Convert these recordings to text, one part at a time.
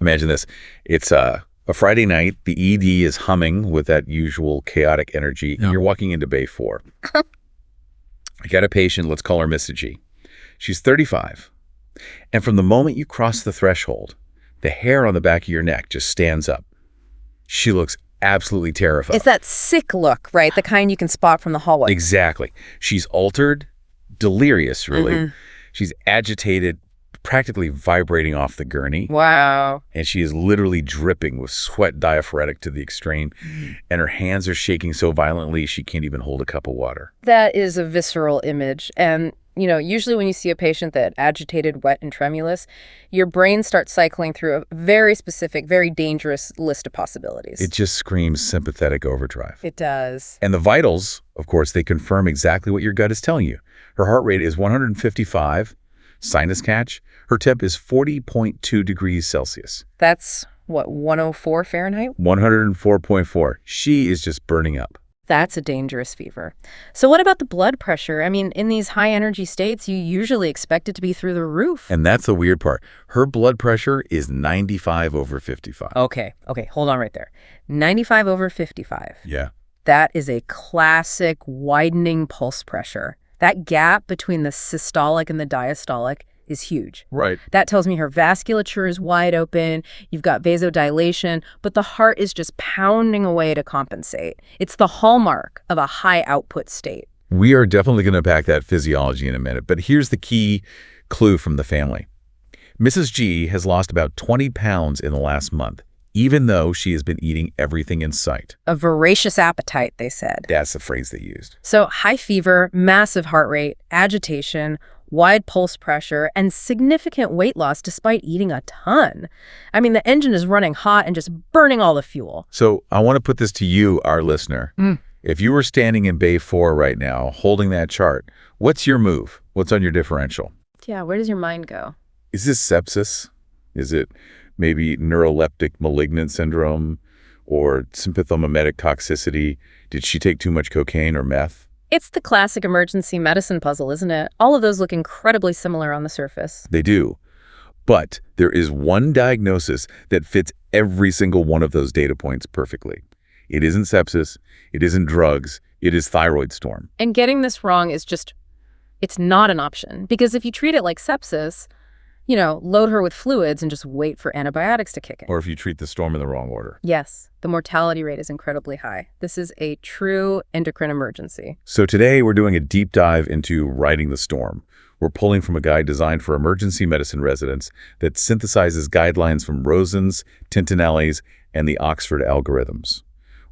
Imagine this. It's a Friday night. The ED is humming with that usual chaotic energy. And you're walking into Bay 4. I got a patient. Let's call her Mrs. G. She's 35. And from the moment you cross the threshold, the hair on the back of your neck just stands up. She looks absolutely terrified. It's that sick look, right? The kind you can spot from the hallway. Exactly. She's altered, delirious, really. She's agitated, practically vibrating off the gurney. Wow. And she is literally dripping with sweat diaphoretic to the extreme. And her hands are shaking so violently she can't even hold a cup of water. That is a visceral image. And usually when you see a patient that agitated, wet, and tremulous, your brain starts cycling through a very specific, very dangerous list of possibilities. It just screams sympathetic overdrive. It does. And the vitals, of course, they confirm exactly what your gut is telling you. Her heart rate is 155, sinus catch. Her temp is 40.2 degrees Celsius. That's, what, 104 Fahrenheit? 104.4. She is just burning up. That's a dangerous fever. So what about the blood pressure? I mean, in these high energy states, you usually expect it to be through the roof. And that's the weird part. Her blood pressure is 95/55. Okay, hold on right there. 95/55. Yeah. That is a classic widening pulse pressure. That gap between the systolic and the diastolic is huge. Right. That tells me her vasculature is wide open, you've got vasodilation, but the heart is just pounding away to compensate. It's the hallmark of a high output state. We are definitely going to unpack that physiology in a minute, but here's the key clue from the family. Mrs. G has lost about 20 pounds in the last month, even though she has been eating everything in sight. A voracious appetite, they said. That's the phrase they used. So high fever, massive heart rate, agitation, wide pulse pressure, and significant weight loss despite eating a ton. I mean, the engine is running hot and just burning all the fuel. So I want to put this to you, our listener. If you were standing in Bay 4 right now, holding that chart, what's your move? What's on your differential? Yeah, where does your mind go? Is this sepsis? Is it maybe neuroleptic malignant syndrome or sympathomimetic toxicity? Did she take too much cocaine or meth? It's the classic emergency medicine puzzle, isn't it? All of those look incredibly similar on the surface. They do. But there is one diagnosis that fits every single one of those data points perfectly. It isn't sepsis. It isn't drugs. It is thyroid storm. And getting this wrong is just, it's not an option. Because if you treat it like sepsis, load her with fluids and just wait for antibiotics to kick in. Or if you treat the storm in the wrong order. Yes, the mortality rate is incredibly high. This is a true endocrine emergency. So today we're doing a deep dive into riding the storm. We're pulling from a guide designed for emergency medicine residents that synthesizes guidelines from Rosen's, Tintinelli's, and the Oxford algorithms.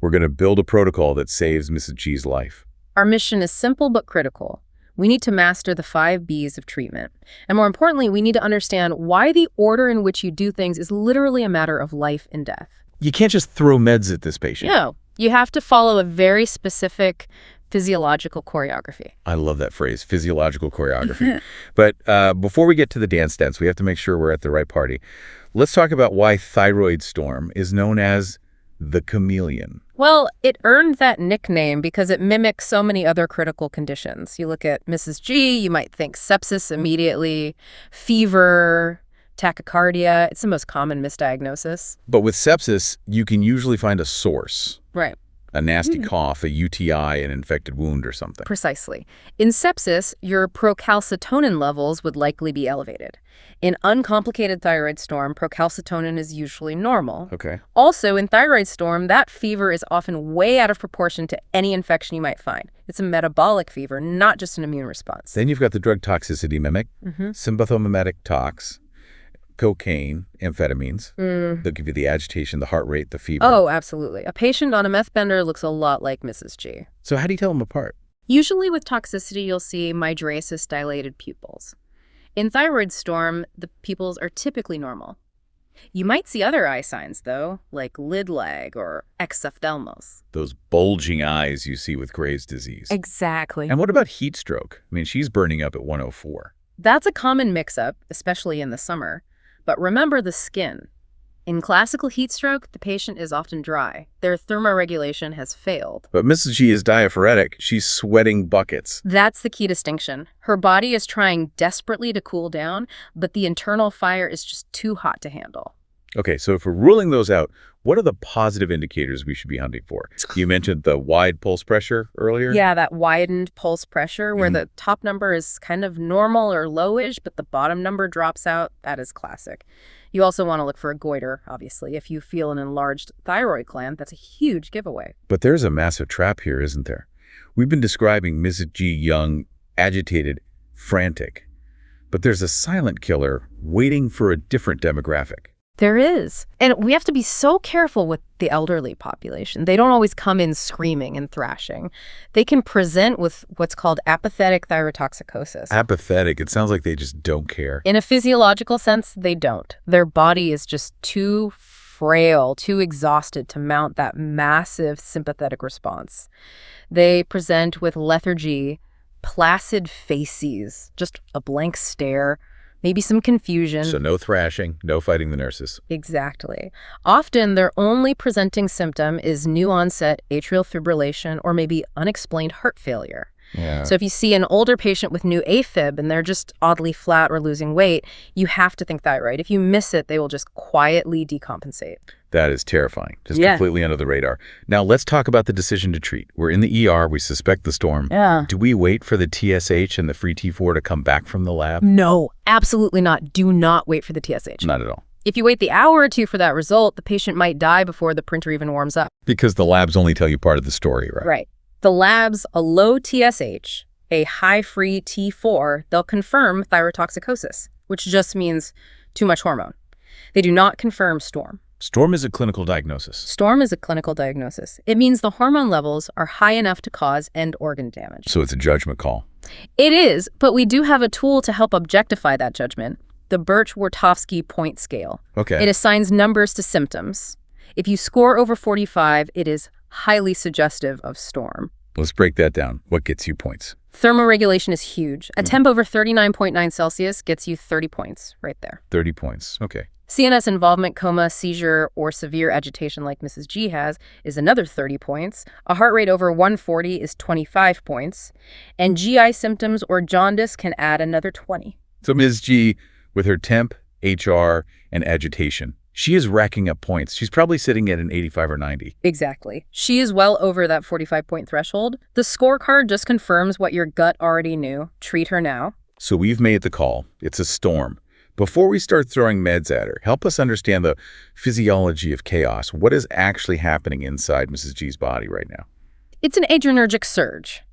We're going to build a protocol that saves Mrs. G's life. Our mission is simple but critical. We need to master the 5 B's of treatment. And more importantly, we need to understand why the order in which you do things is literally a matter of life and death. You can't just throw meds at this patient. No, you have to follow a very specific physiological choreography. I love that phrase, physiological choreography. But before we get to the dance, we have to make sure we're at the right party. Let's talk about why Thyroid Storm is known as the chameleon. Well, it earned that nickname because it mimics so many other critical conditions. You look at Mrs. G, you might think sepsis immediately, fever, tachycardia. It's the most common misdiagnosis. But with sepsis, you can usually find a source. Right. A nasty cough, a UTI, an infected wound or something. Precisely. In sepsis, your procalcitonin levels would likely be elevated. In uncomplicated thyroid storm, procalcitonin is usually normal. Okay. Also, in thyroid storm, that fever is often way out of proportion to any infection you might find. It's a metabolic fever, not just an immune response. Then you've got the drug toxicity mimic, sympathomimetic tox, cocaine, amphetamines. They'll give you the agitation, the heart rate, the fever. Oh, absolutely. A patient on a meth bender looks a lot like Mrs. G. So how do you tell them apart? Usually with toxicity, you'll see mydriasis dilated pupils. In thyroid storm, the pupils are typically normal. You might see other eye signs, though, like lid lag or exophthalmos. Those bulging eyes you see with Graves' disease. Exactly. And what about heat stroke? I mean, she's burning up at 104. That's a common mix-up, especially in the summer. But remember the skin. In classical heat stroke, the patient is often dry. Their thermoregulation has failed. But Mrs. G is diaphoretic. She's sweating buckets. That's the key distinction. Her body is trying desperately to cool down, but the internal fire is just too hot to handle. Okay, so if we're ruling those out, what are the positive indicators we should be hunting for? You mentioned the wide pulse pressure earlier. Yeah, that widened pulse pressure where the top number is kind of normal or lowish, but the bottom number drops out. That is classic. You also want to look for a goiter, obviously. If you feel an enlarged thyroid gland, that's a huge giveaway. But there's a massive trap here, isn't there? We've been describing Mrs. G young, agitated, frantic. But there's a silent killer waiting for a different demographic. There is. And we have to be so careful with the elderly population. They don't always come in screaming and thrashing. They can present with what's called apathetic thyrotoxicosis. Apathetic. It sounds like they just don't care. In a physiological sense, they don't. Their body is just too frail, too exhausted to mount that massive sympathetic response. They present with lethargy, placid faces, just a blank stare, maybe some confusion. So no thrashing, no fighting the nurses. Exactly. Often their only presenting symptom is new onset atrial fibrillation or maybe unexplained heart failure. Yeah. So if you see an older patient with new AFib and they're just oddly flat or losing weight, you have to think thyroid. If you miss it, they will just quietly decompensate. That is terrifying. Just completely under the radar. Now let's talk about the decision to treat. We're in the ER. We suspect the storm. Yeah. Do we wait for the TSH and the free T4 to come back from the lab? No, absolutely not. Do not wait for the TSH. Not at all. If you wait the hour or two for that result, the patient might die before the printer even warms up. Because the labs only tell you part of the story, right? Right. The labs, a low TSH, a high free T4, they'll confirm thyrotoxicosis, which just means too much hormone. They do not confirm storm. Storm is a clinical diagnosis. Storm is a clinical diagnosis. It means the hormone levels are high enough to cause end organ damage. So it's a judgment call. It is, but we do have a tool to help objectify that judgment, the Birch-Wartofsky point scale. Okay. It assigns numbers to symptoms. If you score over 45, it is highly suggestive of storm. Let's break that down. What gets you points? Thermoregulation is huge. A temp over 39.9 Celsius gets you 30 points right there. 30 points. Okay. CNS involvement, coma, seizure, or severe agitation like Mrs. G has is another 30 points. A heart rate over 140 is 25 points. And GI symptoms or jaundice can add another 20. So Ms. G, with her temp, HR, and agitation, she is racking up points. She's probably sitting at an 85 or 90. Exactly. She is well over that 45-point threshold. The scorecard just confirms what your gut already knew. Treat her now. So we've made the call. It's a storm. Before we start throwing meds at her, help us understand the physiology of chaos. What is actually happening inside Mrs. G's body right now? It's an adrenergic surge,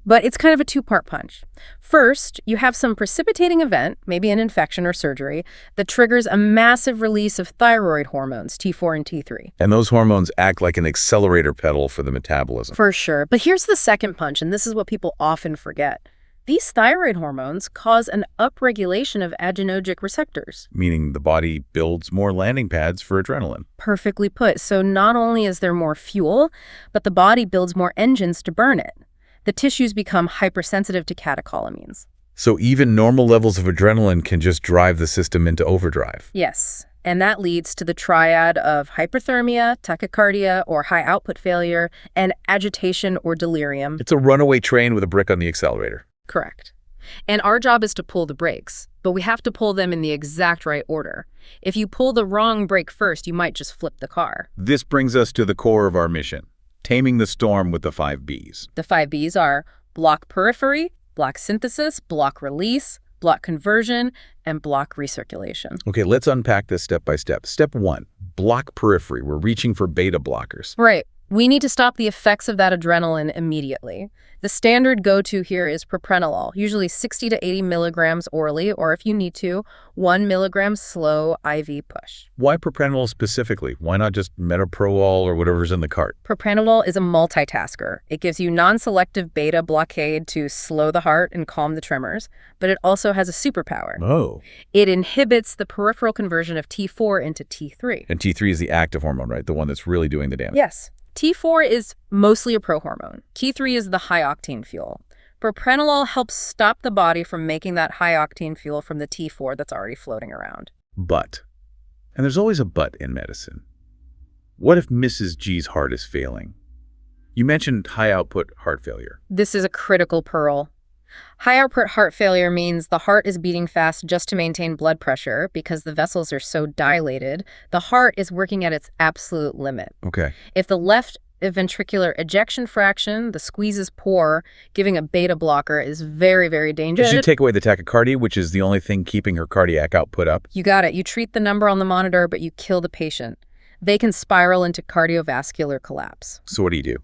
but it's kind of a two-part punch. First, you have some precipitating event, maybe an infection or surgery, that triggers a massive release of thyroid hormones, T4 and T3. And those hormones act like an accelerator pedal for the metabolism. For sure. But here's the second punch, and this is what people often forget. These thyroid hormones cause an upregulation of adrenergic receptors. Meaning the body builds more landing pads for adrenaline. Perfectly put. So not only is there more fuel, but the body builds more engines to burn it. The tissues become hypersensitive to catecholamines. So even normal levels of adrenaline can just drive the system into overdrive. Yes. And that leads to the triad of hyperthermia, tachycardia, or high output failure, and agitation or delirium. It's a runaway train with a brick on the accelerator. Correct. And our job is to pull the brakes, but we have to pull them in the exact right order. If you pull the wrong brake first, you might just flip the car. This brings us to the core of our mission, taming the storm with the 5 Bs. The 5 Bs are block periphery, block synthesis, block release, block conversion, and block recirculation. Okay, let's unpack this step by step. Step 1, block periphery. We're reaching for beta blockers. Right. We need to stop the effects of that adrenaline immediately. The standard go-to here is propranolol, usually 60 to 80 milligrams orally, or if you need to, 1 milligram slow IV push. Why propranolol specifically? Why not just metoprolol or whatever's in the cart? Propranolol is a multitasker. It gives you non-selective beta blockade to slow the heart and calm the tremors, but it also has a superpower. Oh. It inhibits the peripheral conversion of T4 into T3. And T3 is the active hormone, right? The one that's really doing the damage. Yes. T4 is mostly a prohormone. T3 is the high-octane fuel. Propranolol helps stop the body from making that high-octane fuel from the T4 that's already floating around. But, and there's always a but in medicine, what if Mrs. G's heart is failing? You mentioned high-output heart failure. This is a critical pearl. High output heart failure means the heart is beating fast just to maintain blood pressure because the vessels are so dilated. The heart is working at its absolute limit. Okay. If the left ventricular ejection fraction, the squeeze is poor, giving a beta blocker is very, very dangerous. Did you take away the tachycardia, which is the only thing keeping her cardiac output up? You got it. You treat the number on the monitor, but you kill the patient. They can spiral into cardiovascular collapse. So what do you do?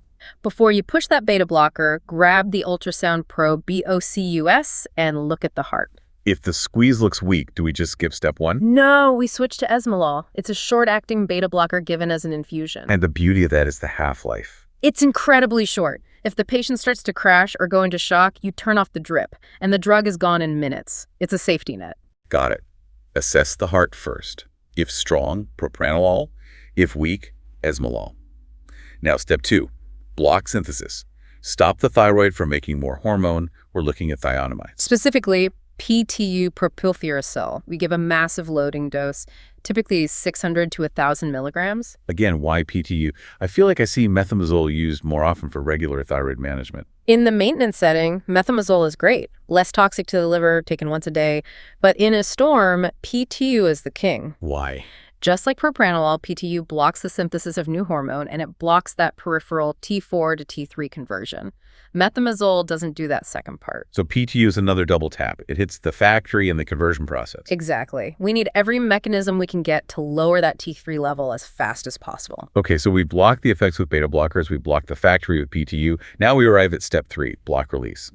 Before you push that beta blocker, grab the ultrasound probe BOCUS and look at the heart. If the squeeze looks weak, do we just skip step 1? No, we switch to esmolol. It's a short-acting beta blocker given as an infusion. And the beauty of that is the half-life. It's incredibly short. If the patient starts to crash or go into shock, you turn off the drip, and the drug is gone in minutes. It's a safety net. Got it. Assess the heart first. If strong, propranolol. If weak, esmolol. Now, step 2, block synthesis. Stop the thyroid from making more hormone. We're looking at thionamides. Specifically, PTU propylthuracil. We give a massive loading dose, typically 600 to 1,000 milligrams. Again, why PTU? I feel like I see methimazole used more often for regular thyroid management. In the maintenance setting, methimazole is great, less toxic to the liver, taken once a day. But in a storm, PTU is the king. Why? Just like propranolol, PTU blocks the synthesis of new hormone, and it blocks that peripheral T4 to T3 conversion. Methimazole doesn't do that second part. So PTU is another double tap. It hits the factory and the conversion process. Exactly. We need every mechanism we can get to lower that T3 level as fast as possible. Okay, so we block the effects with beta blockers. We block the factory with PTU. Now we arrive at step 3, block release.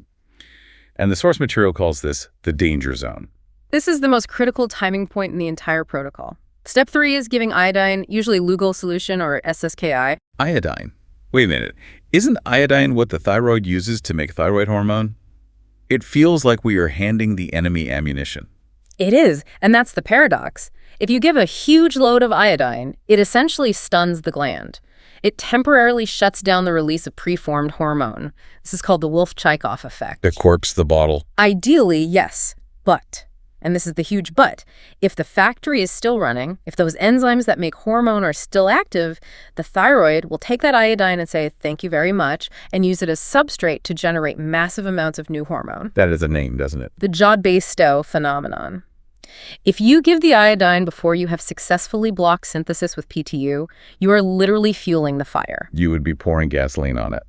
And the source material calls this the danger zone. This is the most critical timing point in the entire protocol. Step 3 is giving iodine, usually Lugol solution or SSKI. Iodine. Wait a minute. Isn't iodine what the thyroid uses to make thyroid hormone? It feels like we are handing the enemy ammunition. It is, and that's the paradox. If you give a huge load of iodine, it essentially stuns the gland. It temporarily shuts down the release of preformed hormone. This is called the Wolff-Chaikoff effect. The corpse, the bottle. Ideally, yes, but, and this is the huge but, if the factory is still running, if those enzymes that make hormone are still active, the thyroid will take that iodine and say, thank you very much, and use it as substrate to generate massive amounts of new hormone. That is a name, doesn't it? The Jod-Basedow phenomenon. If you give the iodine before you have successfully blocked synthesis with PTU, you are literally fueling the fire. You would be pouring gasoline on it.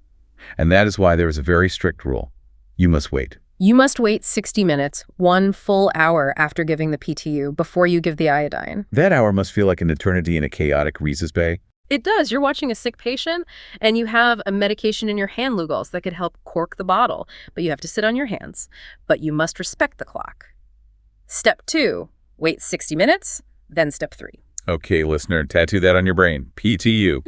And that is why there is a very strict rule. You must wait. You must wait 60 minutes, 1 full hour after giving the PTU, before you give the iodine. That hour must feel like an eternity in a chaotic Reese's Bay. It does. You're watching a sick patient, and you have a medication in your hand, Lugols, that could help cork the bottle, but you have to sit on your hands. But you must respect the clock. Step 2, wait 60 minutes, then step 3. Okay, listener, tattoo that on your brain. PTU.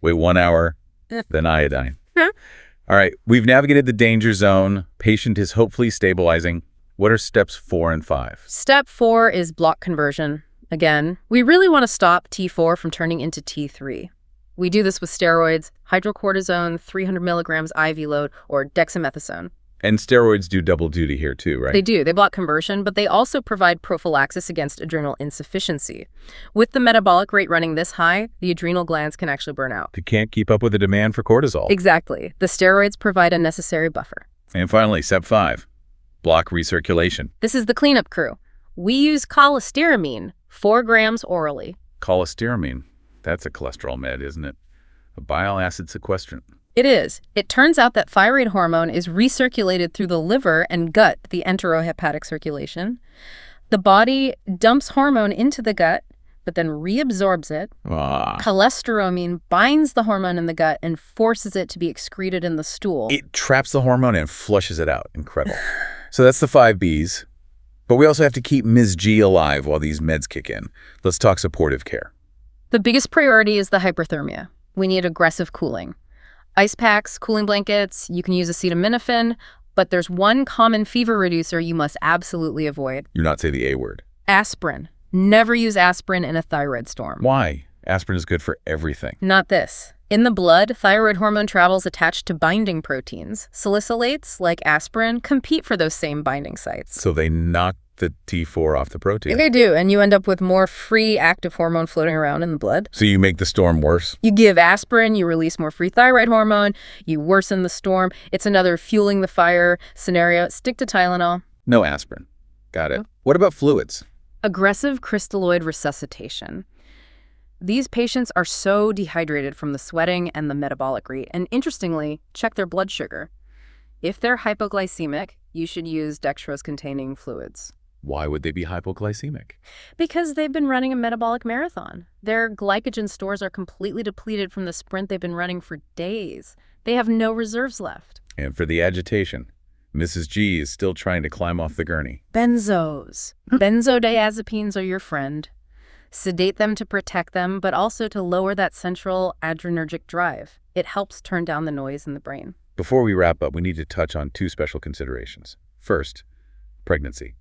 Wait 1 hour, then iodine. All right, we've navigated the danger zone. Patient is hopefully stabilizing. What are steps 4 and 5? Step 4 is block conversion. Again, we really want to stop T4 from turning into T3. We do this with steroids, hydrocortisone, 300 milligrams IV load, or dexamethasone. And steroids do double duty here too, right? They do. They block conversion, but they also provide prophylaxis against adrenal insufficiency. With the metabolic rate running this high, the adrenal glands can actually burn out. They can't keep up with the demand for cortisol. Exactly. The steroids provide a necessary buffer. And finally, step 5, block recirculation. This is the cleanup crew. We use cholestyramine, 4 grams orally. Cholestyramine. That's a cholesterol med, isn't it? A bile acid sequestrant. It is. It turns out that thyroid hormone is recirculated through the liver and gut, the enterohepatic circulation. The body dumps hormone into the gut, but then reabsorbs it. Cholestyramine binds the hormone in the gut and forces it to be excreted in the stool. It traps the hormone and flushes it out. Incredible. So that's the 5 Bs. But we also have to keep Ms. G alive while these meds kick in. Let's talk supportive care. The biggest priority is the hyperthermia. We need aggressive cooling. Ice packs, cooling blankets, you can use acetaminophen, but there's one common fever reducer you must absolutely avoid. You not say the A word. Aspirin. Never use aspirin in a thyroid storm. Why? Aspirin is good for everything. Not this. In the blood, thyroid hormone travels attached to binding proteins. Salicylates, like aspirin, compete for those same binding sites. So they knock the T4 off the protein. They do, and you end up with more free active hormone floating around in the blood. So you make the storm worse? You give aspirin, you release more free thyroid hormone, you worsen the storm. It's another fueling the fire scenario. Stick to Tylenol. No aspirin. Got it. What about fluids? Aggressive crystalloid resuscitation. These patients are so dehydrated from the sweating and the metabolic rate. And interestingly, check their blood sugar. If they're hypoglycemic, you should use dextrose-containing fluids. Why would they be hypoglycemic? Because they've been running a metabolic marathon. Their glycogen stores are completely depleted from the sprint they've been running for days. They have no reserves left. And for the agitation, Mrs. G is still trying to climb off the gurney. Benzos. Benzodiazepines are your friend. Sedate them to protect them, but also to lower that central adrenergic drive. It helps turn down the noise in the brain. Before we wrap up, we need to touch on two special considerations. First, pregnancy.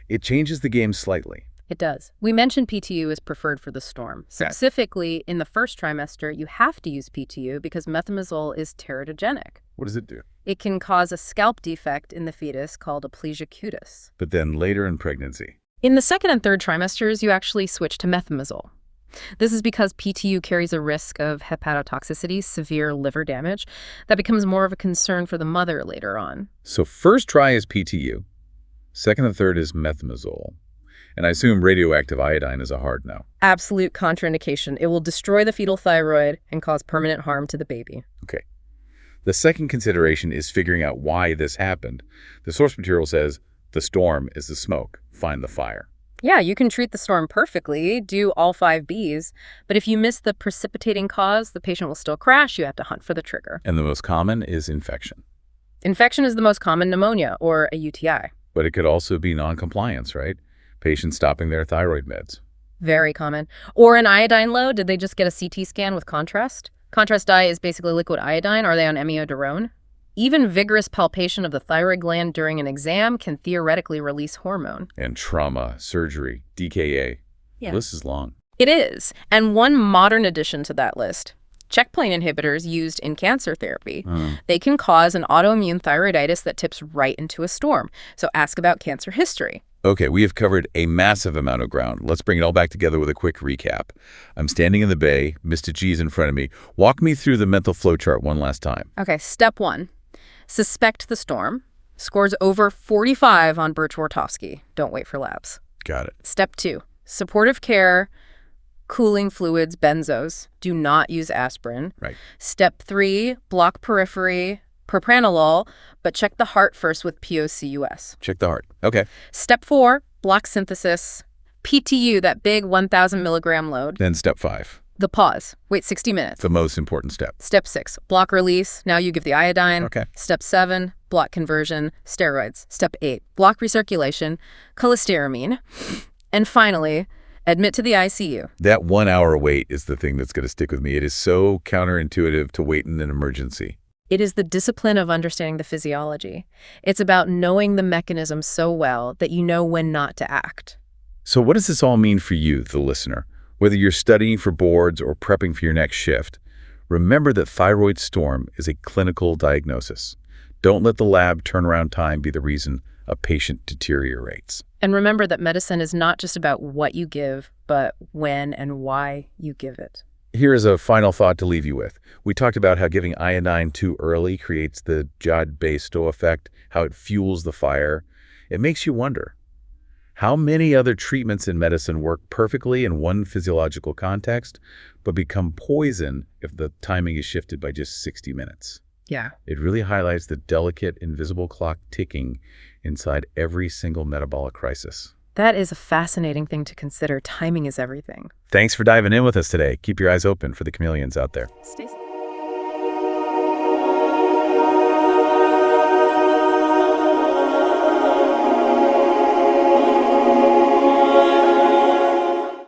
It changes the game slightly. It does. We mentioned PTU is preferred for the storm. Specifically, in the first trimester, you have to use PTU because methimazole is teratogenic. What does it do? It can cause a scalp defect in the fetus called aplesia cutis. But then later in pregnancy. In the second and third trimesters, you actually switch to methimazole. This is because PTU carries a risk of hepatotoxicity, severe liver damage, that becomes more of a concern for the mother later on. So first try is PTU. Second and third is methimazole. And I assume radioactive iodine is a hard no. Absolute contraindication. It will destroy the fetal thyroid and cause permanent harm to the baby. Okay. The second consideration is figuring out why this happened. The source material says, the storm is the smoke. Find the fire. Yeah, you can treat the storm perfectly, do all 5 Bs, but if you miss the precipitating cause, the patient will still crash. You have to hunt for the trigger. And the most common is infection. Infection is the most common, pneumonia or a UTI. But it could also be noncompliance, right? Patients stopping their thyroid meds. Very common. Or an iodine low. Did they just get a CT scan with contrast? Contrast dye is basically liquid iodine. Are they on amiodarone? Even vigorous palpation of the thyroid gland during an exam can theoretically release hormone. And trauma, surgery, DKA. Yeah. The list is long. It is. And one modern addition to that list, checkpoint inhibitors used in cancer therapy. They can cause an autoimmune thyroiditis that tips right into a storm. So ask about cancer history. Okay, we have covered a massive amount of ground. Let's bring it all back together with a quick recap. I'm standing in the bay. Mr. G's in front of me. Walk me through the mental flow chart one last time. Okay, step 1. Suspect the storm. Scores over 45 on Birch-Wartowski. Don't wait for labs. Got it. Step 2. Supportive care, cooling fluids, benzos. Do not use aspirin. Right. Step 3, block periphery, propranolol, but check the heart first with POCUS. Check the heart. Okay. Step 4, block synthesis, PTU, that big 1,000 milligram load. Then step 5. The pause. Wait 60 minutes. The most important step. Step 6, block release. Now you give the iodine. Okay. Step 7, block conversion, steroids. Step 8, block recirculation, cholestyramine. And finally, admit to the ICU. That 1 hour wait is the thing that's going to stick with me. It is so counterintuitive to wait in an emergency. It is the discipline of understanding the physiology. It's about knowing the mechanism so well that you know when not to act. So what does this all mean for you, the listener? Whether you're studying for boards or prepping for your next shift, remember that thyroid storm is a clinical diagnosis. Don't let the lab turnaround time be the reason a patient deteriorates. And remember that medicine is not just about what you give, but when and why you give it. Here is a final thought to leave you with. We talked about how giving iodine too early creates the Jod-Basedow effect, how it fuels the fire. It makes you wonder, how many other treatments in medicine work perfectly in one physiological context, but become poison if the timing is shifted by just 60 minutes? Yeah. It really highlights the delicate, invisible clock ticking inside every single metabolic crisis. That is a fascinating thing to consider. Timing is everything. Thanks for diving in with us today. Keep your eyes open for the chameleons out there. Stay safe.